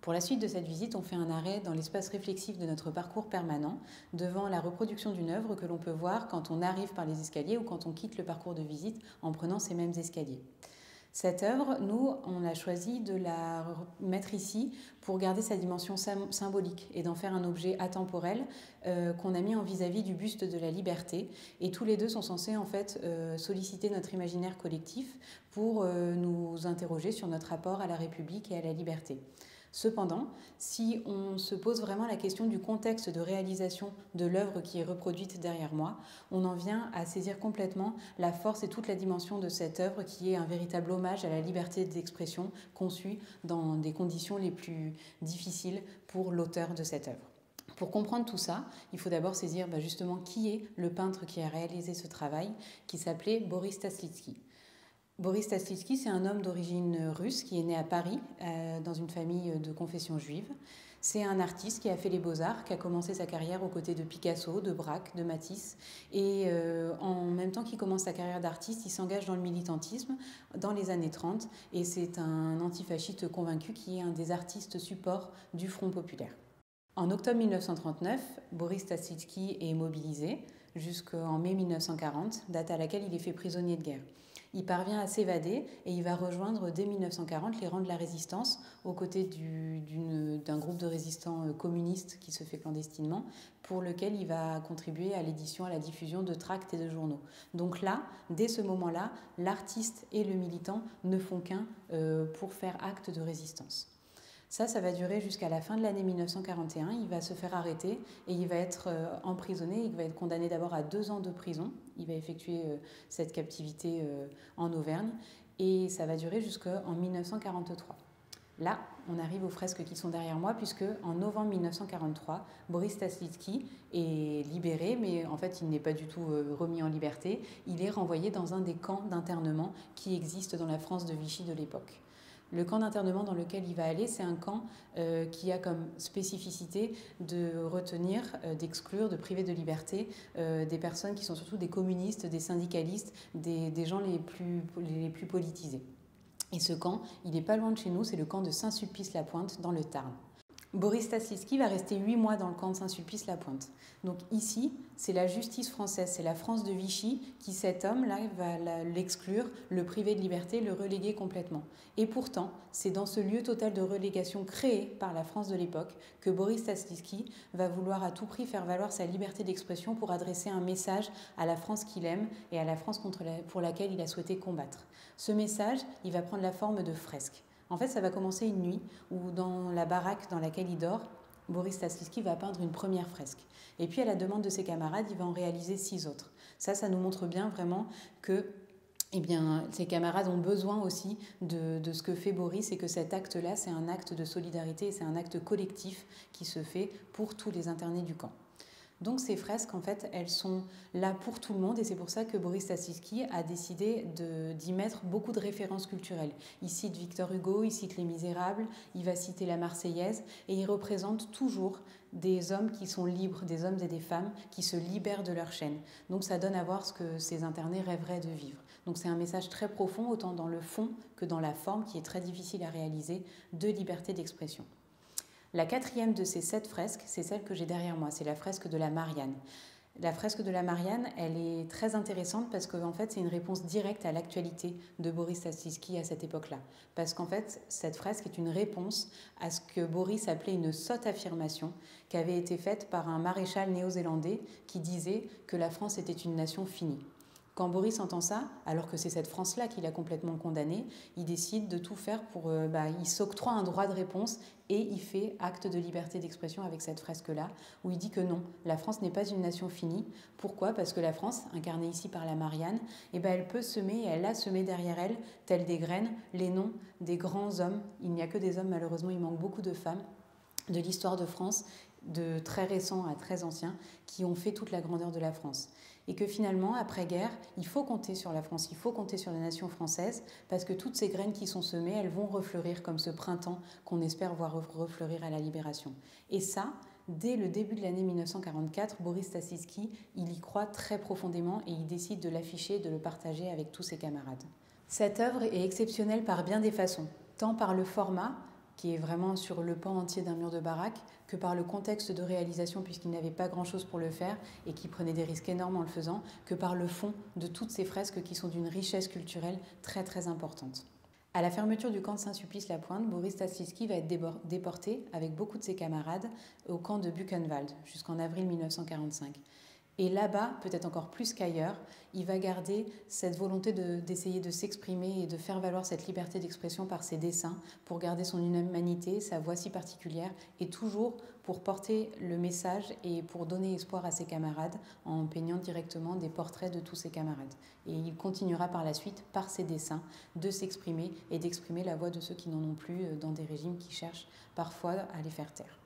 Pour la suite de cette visite, on fait un arrêt dans l'espace réflexif de notre parcours permanent, devant la reproduction d'une œuvre que l'on peut voir quand on arrive par les escaliers ou quand on quitte le parcours de visite en prenant ces mêmes escaliers. Cette œuvre, nous, on a choisi de la mettre ici pour garder sa dimension symbolique et d'en faire un objet atemporel qu'on a mis en vis-à-vis du buste de la liberté. Et tous les deux sont censés en fait solliciter notre imaginaire collectif pour nous interroger sur notre rapport à la République et à la liberté. Cependant, si on se pose vraiment la question du contexte de réalisation de l'œuvre qui est reproduite derrière moi, on en vient à saisir complètement la force et toute la dimension de cette œuvre qui est un véritable hommage à la liberté d'expression conçue dans des conditions les plus difficiles pour l'auteur de cette œuvre. Pour comprendre tout ça, il faut d'abord saisir justement qui est le peintre qui a réalisé ce travail, qui s'appelait Boris Stasslidsky. Boris Stasslidsky, c'est un homme d'origine russe qui est né à Paris, dans une famille de confession juive. C'est un artiste qui a fait les beaux-arts, qui a commencé sa carrière aux côtés de Picasso, de Braque, de Matisse. Et en même temps qu'il commence sa carrière d'artiste, il s'engage dans le militantisme dans les années 30. Et c'est un antifasciste convaincu qui est un des artistes supports du Front populaire. En octobre 1939, Boris Stasslidsky est mobilisé jusqu'en mai 1940, date à laquelle il est fait prisonnier de guerre. Il parvient à s'évader et il va rejoindre dès 1940 les rangs de la résistance aux côtés d'un groupe de résistants communistes qui se fait clandestinement, pour lequel il va contribuer à l'édition, à la diffusion de tracts et de journaux. Donc là, dès ce moment-là, l'artiste et le militant ne font qu'un pour faire acte de résistance. Ça va durer jusqu'à la fin de l'année 1941. Il va se faire arrêter et il va être emprisonné. Il va être condamné d'abord à 2 ans de prison. Il va effectuer cette captivité en Auvergne et ça va durer jusqu'en 1943. Là, on arrive aux fresques qui sont derrière moi, puisque en novembre 1943, Boris Stasslidsky est libéré, mais en fait, il n'est pas du tout remis en liberté. Il est renvoyé dans un des camps d'internement qui existent dans la France de Vichy de l'époque. Le camp d'internement dans lequel il va aller, c'est un camp qui a comme spécificité de retenir, d'exclure, de priver de liberté des personnes qui sont surtout des communistes, des syndicalistes, des gens les plus politisés. Et ce camp, il n'est pas loin de chez nous, c'est le camp de Saint-Sulpice-la-Pointe dans le Tarn. Boris Stasslidsky va rester 8 mois dans le camp de Saint-Sulpice-la-Pointe. Donc ici, c'est la justice française, c'est la France de Vichy qui, cet homme-là, va l'exclure, le priver de liberté, le reléguer complètement. Et pourtant, c'est dans ce lieu total de relégation créé par la France de l'époque que Boris Stasslidsky va vouloir à tout prix faire valoir sa liberté d'expression pour adresser un message à la France qu'il aime et à la France pour laquelle il a souhaité combattre. Ce message, il va prendre la forme de fresques. En fait, ça va commencer une nuit où, dans la baraque dans laquelle il dort, Boris Stasslidsky va peindre une première fresque. Et puis, à la demande de ses camarades, il va en réaliser 6 autres. Ça nous montre bien vraiment que ses camarades ont besoin aussi de ce que fait Boris et que cet acte-là, c'est un acte de solidarité et c'est un acte collectif qui se fait pour tous les internés du camp. Donc ces fresques, en fait, elles sont là pour tout le monde et c'est pour ça que Boris Stasslidsky a décidé d'y mettre beaucoup de références culturelles. Il cite Victor Hugo, il cite Les Misérables, il va citer la Marseillaise et il représente toujours des hommes qui sont libres, des hommes et des femmes qui se libèrent de leur chaîne. Donc ça donne à voir ce que ces internés rêveraient de vivre. Donc c'est un message très profond, autant dans le fond que dans la forme, qui est très difficile à réaliser, de liberté d'expression. La 4e de ces 7 fresques, c'est celle que j'ai derrière moi, c'est la fresque de la Marianne. La fresque de la Marianne, elle est très intéressante parce qu'en fait, c'est une réponse directe à l'actualité de Boris Stasslidsky à cette époque-là. Parce qu'en fait, cette fresque est une réponse à ce que Boris appelait une sotte affirmation qui avait été faite par un maréchal néo-zélandais qui disait que la France était une nation finie. Quand Boris entend ça, alors que c'est cette France-là qu'il a complètement condamnée, il décide de tout faire pour... il s'octroie un droit de réponse et il fait acte de liberté d'expression avec cette fresque-là, où il dit que non, la France n'est pas une nation finie. Pourquoi ? Parce que la France, incarnée ici par la Marianne, elle peut semer, et elle a semé derrière elle, telles des graines, les noms des grands hommes. Il n'y a que des hommes, malheureusement, il manque beaucoup de femmes, de l'histoire de France, de très récents à très anciens, qui ont fait toute la grandeur de la France. Et que finalement, après-guerre, il faut compter sur la France, il faut compter sur la nation française, parce que toutes ces graines qui sont semées, elles vont refleurir comme ce printemps qu'on espère voir refleurir à la Libération. Et ça, dès le début de l'année 1944, Boris Stasslidsky, il y croit très profondément et il décide de l'afficher, de le partager avec tous ses camarades. Cette œuvre est exceptionnelle par bien des façons, tant par le format, qui est vraiment sur le pan entier d'un mur de baraque, que par le contexte de réalisation, puisqu'il n'avait pas grand-chose pour le faire et qui prenait des risques énormes en le faisant, que par le fond de toutes ces fresques qui sont d'une richesse culturelle très très importante. À la fermeture du camp de Saint-Sulpice-la-Pointe, Boris Stassitsky va être déporté avec beaucoup de ses camarades au camp de Buchenwald jusqu'en avril 1945. Et là-bas, peut-être encore plus qu'ailleurs, il va garder cette volonté d'essayer de s'exprimer et de faire valoir cette liberté d'expression par ses dessins pour garder son humanité, sa voix si particulière et toujours pour porter le message et pour donner espoir à ses camarades en peignant directement des portraits de tous ses camarades. Et il continuera par la suite, par ses dessins, de s'exprimer et d'exprimer la voix de ceux qui n'en ont plus dans des régimes qui cherchent parfois à les faire taire.